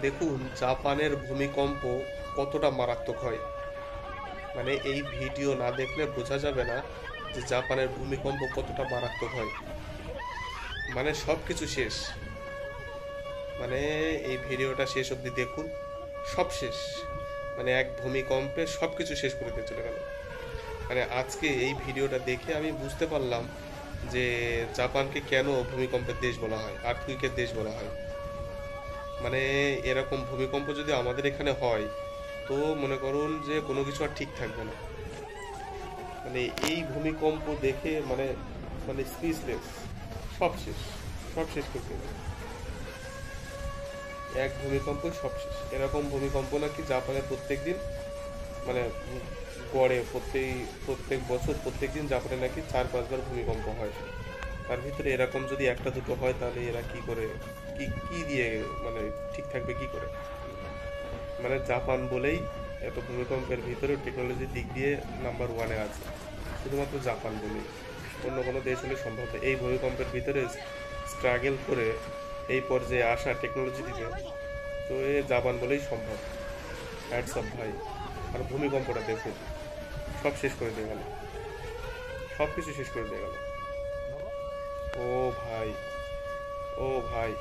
দেখুন জাপানের ভূমিকম্প কতটা মারাত্মক হয়। মানে এই ভিডিও না দেখলে বোঝা যাবে না যে জাপানের ভূমিকম্প কতটা মারাত্মক হয়। মানে সব কিছু শেষ। মানে এই ভিডিওটা শেষ অবধি দেখুন, সব শেষ। মানে এক ভূমিকম্পে সব কিছু শেষ করে দিয়ে চলে গেল। মানে আজকে এই ভিডিওটা দেখে আমি বুঝতে পারলাম যে জাপানকে কেন ভূমিকম্পের দেশ বলা হয়, আর্থকুইকের দেশ বলা হয়। মানে এরকম ভূমিকম্প যদি আমাদের এখানে হয় তো মনে করুন যে কোনো কিছু আর ঠিক থাকবে না। মানে এই ভূমিকম্প দেখে মানে মানে স্পিচলেস। সব শেষ, সব শেষ করতে হবে। এক ভূমিকম্প সব শেষ। এরকম ভূমিকম্প নাকি জাপানে প্রত্যেক দিন, মানে গড়ে প্রত্যেক বছর প্রত্যেক দিন জাপানে নাকি 4-5 বার ভূমিকম্প হয়। তার ভিতরে এরকম যদি একটা দুটো হয় তাহলে এরা কি করে, কি কি দিয়ে মানে ঠিক থাকবে কি করে? মানে জাপান বলেই এত ভূমিকম্পের ভিতরে টেকনোলজির দিক দিয়ে নাম্বার 1-এ আছে, শুধুমাত্র জাপান বলেই। অন্য কোনো দেশ হলে সম্ভব না এই ভূমিকম্পের ভিতরে স্ট্রাগল করে এই পর্যায়ে আসা টেকনোলজি দিতে। তো এ জাপান বলেই সম্ভব। হ্যাটস অফ ভাই। আর ভূমিকম্পটা দেখুন, সব শেষ করে দিয়ে গেল, সব কিছু শেষ করে দিয়ে গেল। ও ভাই, ও ভাই।